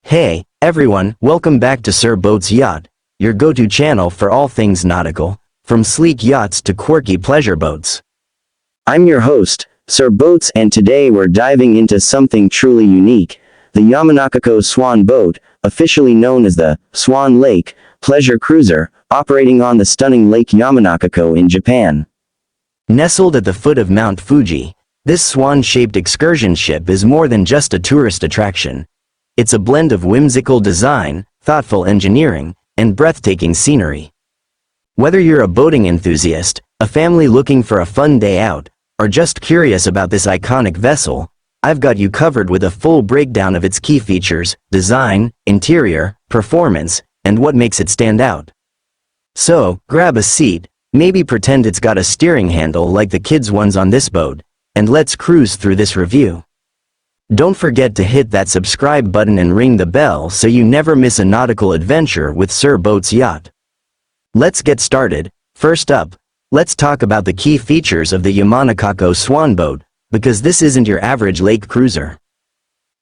Hey, everyone, welcome back to Sir Boats Yacht, your go-to channel for all things nautical, from sleek yachts to quirky pleasure boats. I'm your host, Sir Boats, and today we're diving into something truly unique, the Yamanakako Swan Boat, officially known as the Swan Lake pleasure cruiser, operating on the stunning Lake Yamanakako in Japan. Nestled at the foot of Mount Fuji, this swan-shaped excursion ship is more than just a tourist attraction. It's a blend of whimsical design, thoughtful engineering, and breathtaking scenery. Whether you're a boating enthusiast, a family looking for a fun day out, or just curious about this iconic vessel, I've got you covered with a full breakdown of its key features, design, interior, performance, and what makes it stand out. So, grab a seat, maybe pretend it's got a steering handle like the kids' ones on this boat, and let's cruise through this review. Don't forget to hit that subscribe button and ring the bell so you never miss a nautical adventure with Sir Boats Yacht. Let's get started. First up, let's talk about the key features of the Yamanakako Swan Boat, because this isn't your average lake cruiser.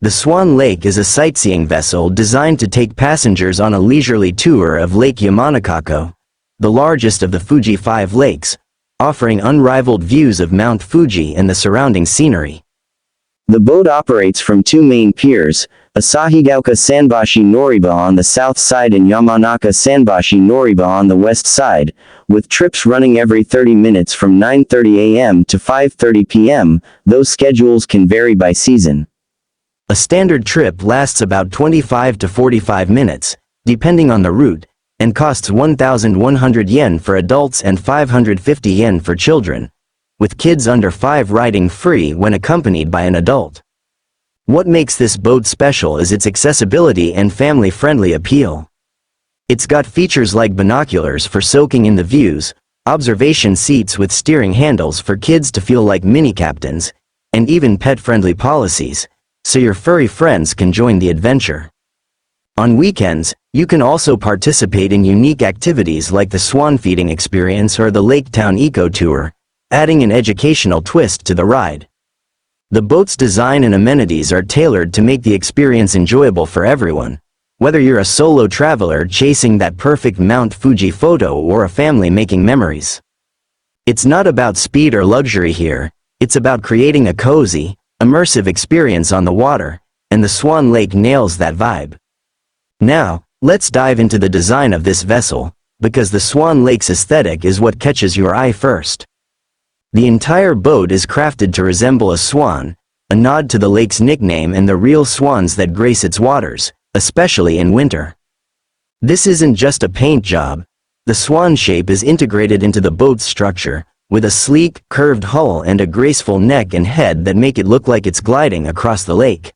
The Swan Lake is a sightseeing vessel designed to take passengers on a leisurely tour of Lake Yamanakako, the largest of the Fuji Five Lakes, offering unrivaled views of Mount Fuji and the surrounding scenery. The boat operates from two main piers, Asahigaoka Sanbashi Noriba on the south side and Yamanaka Sanbashi Noriba on the west side, with trips running every 30 minutes from 9:30 a.m. to 5:30 p.m., those schedules can vary by season. A standard trip lasts about 25 to 45 minutes, depending on the route, and costs 1,100 yen for adults and 550 yen for children, with kids under 5 riding free when accompanied by an adult. What makes this boat special is its accessibility and family-friendly appeal. It's got features like binoculars for soaking in the views, observation seats with steering handles for kids to feel like mini-captains, and even pet-friendly policies, so your furry friends can join the adventure. On weekends, you can also participate in unique activities like the swan feeding experience or the Lake Town Eco Tour, adding an educational twist to the ride. The boat's design and amenities are tailored to make the experience enjoyable for everyone, whether you're a solo traveler chasing that perfect Mount Fuji photo or a family making memories. It's not about speed or luxury here, it's about creating a cozy, immersive experience on the water, and the Swan Lake nails that vibe. Now, let's dive into the design of this vessel, because the Swan Lake's aesthetic is what catches your eye first. The entire boat is crafted to resemble a swan, a nod to the lake's nickname and the real swans that grace its waters, especially in winter. This isn't just a paint job. The swan shape is integrated into the boat's structure, with a sleek, curved hull and a graceful neck and head that make it look like it's gliding across the lake.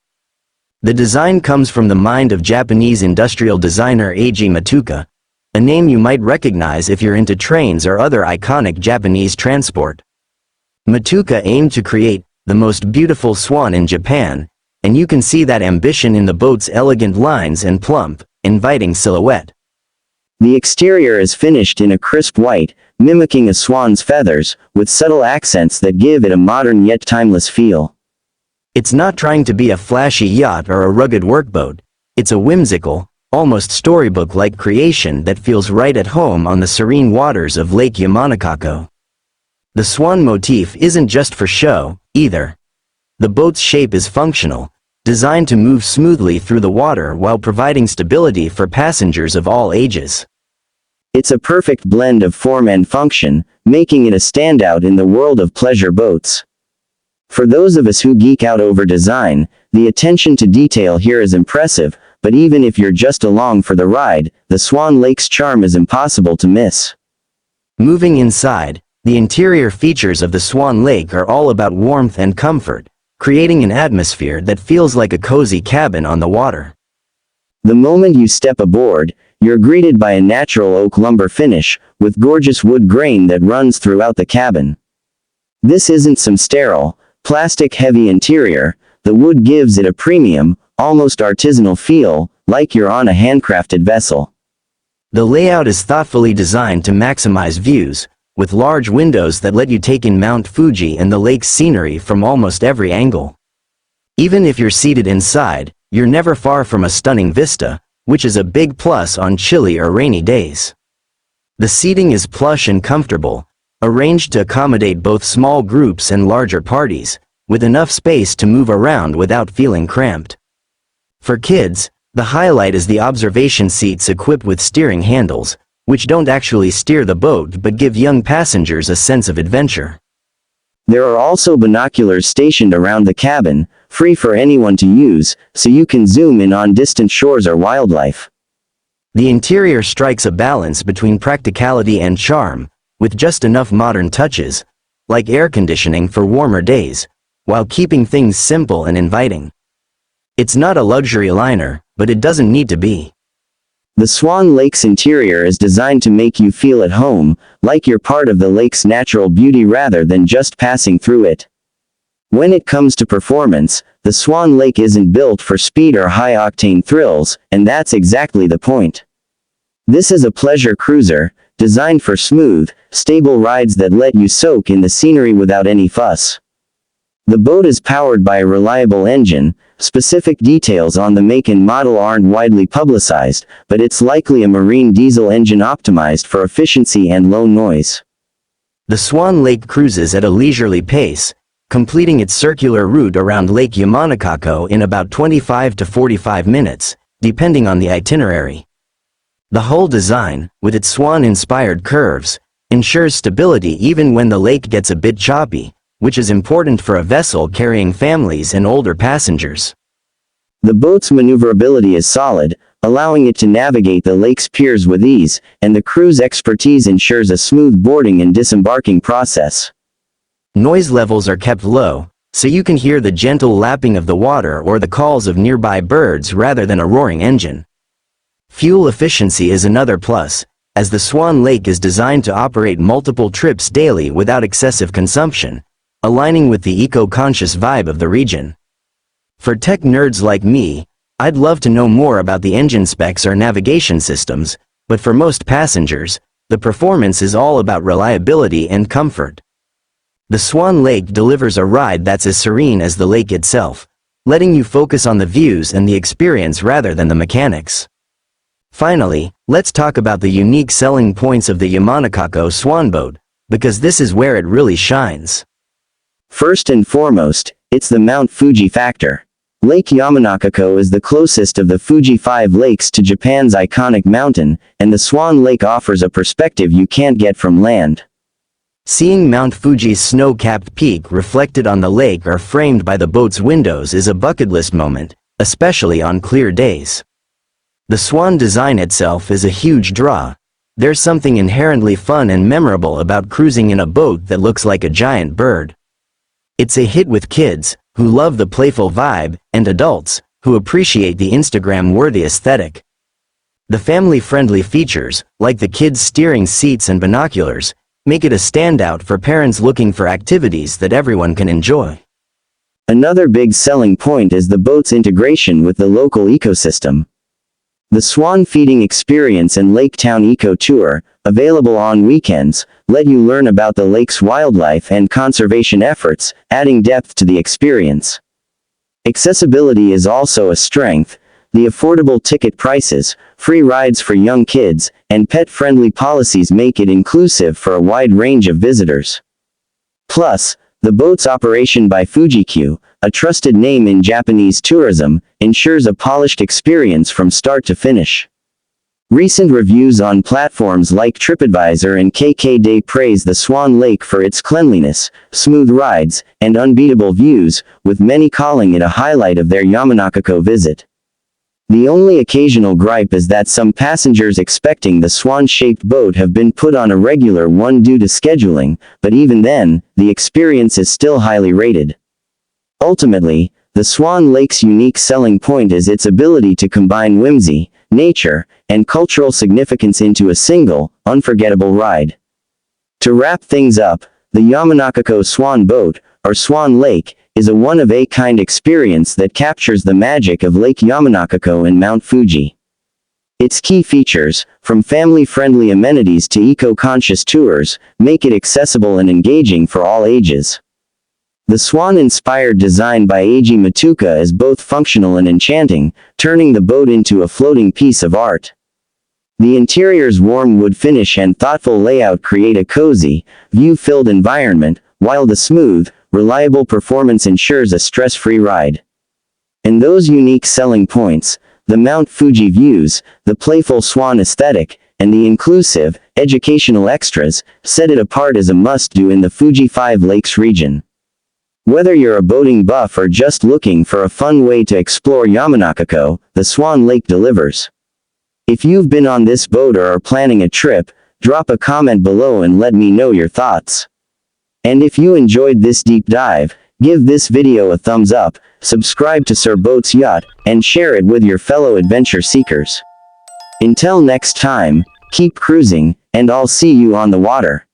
The design comes from the mind of Japanese industrial designer Eiji Matuka, a name you might recognize if you're into trains or other iconic Japanese transport. Matuka aimed to create the most beautiful swan in Japan, and you can see that ambition in the boat's elegant lines and plump, inviting silhouette. The exterior is finished in a crisp white, mimicking a swan's feathers, with subtle accents that give it a modern yet timeless feel. It's not trying to be a flashy yacht or a rugged workboat. It's a whimsical, almost storybook-like creation that feels right at home on the serene waters of Lake Yamanakako. The swan motif isn't just for show, either. The boat's shape is functional, designed to move smoothly through the water while providing stability for passengers of all ages. It's a perfect blend of form and function, making it a standout in the world of pleasure boats. For those of us who geek out over design, the attention to detail here is impressive, but even if you're just along for the ride, the Swan Lake's charm is impossible to miss. Moving inside, the interior features of the Swan Lake are all about warmth and comfort, creating an atmosphere that feels like a cozy cabin on the water. The moment you step aboard, you're greeted by a natural oak lumber finish, with gorgeous wood grain that runs throughout the cabin. This isn't some sterile, plastic-heavy interior. The wood gives it a premium, almost artisanal feel, like you're on a handcrafted vessel. The layout is thoughtfully designed to maximize views, with large windows that let you take in Mount Fuji and the lake's scenery from almost every angle. Even if you're seated inside, you're never far from a stunning vista, which is a big plus on chilly or rainy days. The seating is plush and comfortable, arranged to accommodate both small groups and larger parties, with enough space to move around without feeling cramped. For kids, the highlight is the observation seats equipped with steering handles, which don't actually steer the boat but give young passengers a sense of adventure. There are also binoculars stationed around the cabin, free for anyone to use, so you can zoom in on distant shores or wildlife. The interior strikes a balance between practicality and charm, with just enough modern touches, like air conditioning for warmer days, while keeping things simple and inviting. It's not a luxury liner, but it doesn't need to be. The Swan Lake's interior is designed to make you feel at home, like you're part of the lake's natural beauty rather than just passing through it. When it comes to performance, the Swan Lake isn't built for speed or high-octane thrills, and that's exactly the point. This is a pleasure cruiser, designed for smooth, stable rides that let you soak in the scenery without any fuss. The boat is powered by a reliable engine. Specific details on the make and model aren't widely publicized, but it's likely a marine diesel engine optimized for efficiency and low noise. The Swan Lake cruises at a leisurely pace, completing its circular route around Lake Yamanakako in about 25 to 45 minutes, depending on the itinerary. The hull design, with its swan-inspired curves, ensures stability even when the lake gets a bit choppy, which is important for a vessel carrying families and older passengers. The boat's maneuverability is solid, allowing it to navigate the lake's piers with ease, and the crew's expertise ensures a smooth boarding and disembarking process. Noise levels are kept low, so you can hear the gentle lapping of the water or the calls of nearby birds rather than a roaring engine. Fuel efficiency is another plus, as the Swan Lake is designed to operate multiple trips daily without excessive consumption, aligning with the eco-conscious vibe of the region. For tech nerds like me, I'd love to know more about the engine specs or navigation systems, but for most passengers, the performance is all about reliability and comfort. The Swan Lake delivers a ride that's as serene as the lake itself, letting you focus on the views and the experience rather than the mechanics. Finally, let's talk about the unique selling points of the Yamanakako Swan Boat, because this is where it really shines. First and foremost, it's the Mount Fuji factor. Lake Yamanakako is the closest of the Fuji Five Lakes to Japan's iconic mountain, and the Swan Lake offers a perspective you can't get from land. Seeing Mount Fuji's snow-capped peak reflected on the lake or framed by the boat's windows is a bucket list moment, especially on clear days. The Swan design itself is a huge draw. There's something inherently fun and memorable about cruising in a boat that looks like a giant bird. It's a hit with kids, who love the playful vibe, and adults, who appreciate the Instagram-worthy aesthetic. The family-friendly features, like the kids' steering seats and binoculars, make it a standout for parents looking for activities that everyone can enjoy. Another big selling point is the boat's integration with the local ecosystem. The Swan Feeding Experience and Lake Town Eco Tour, available on weekends, let you learn about the lake's wildlife and conservation efforts, adding depth to the experience. Accessibility is also a strength. The affordable ticket prices, free rides for young kids, and pet-friendly policies make it inclusive for a wide range of visitors. Plus, the boat's operation by Fuji, a trusted name in Japanese tourism, ensures a polished experience from start to finish. Recent reviews on platforms like TripAdvisor and KKday praise the Swan Lake for its cleanliness, smooth rides, and unbeatable views, with many calling it a highlight of their Yamanakako visit. The only occasional gripe is that some passengers expecting the swan-shaped boat have been put on a regular one due to scheduling, but even then, the experience is still highly rated. Ultimately, the Swan Lake's unique selling point is its ability to combine whimsy, nature, and cultural significance into a single, unforgettable ride. To wrap things up, the Yamanakako Swan Boat, or Swan Lake, is a one-of-a-kind experience that captures the magic of Lake Yamanakako and Mount Fuji. Its key features, from family-friendly amenities to eco-conscious tours, make it accessible and engaging for all ages. The swan-inspired design by Eiji Matuka is both functional and enchanting, turning the boat into a floating piece of art. The interior's warm wood finish and thoughtful layout create a cozy, view-filled environment, while the smooth, reliable performance ensures a stress-free ride. And those unique selling points, the Mount Fuji views, the playful swan aesthetic, and the inclusive, educational extras, set it apart as a must-do in the Fuji Five Lakes region. Whether you're a boating buff or just looking for a fun way to explore Yamanakako, the Swan Lake delivers. If you've been on this boat or are planning a trip, drop a comment below and let me know your thoughts. And if you enjoyed this deep dive, give this video a thumbs up, subscribe to Sir Boats Yacht, and share it with your fellow adventure seekers. Until next time, keep cruising, and I'll see you on the water.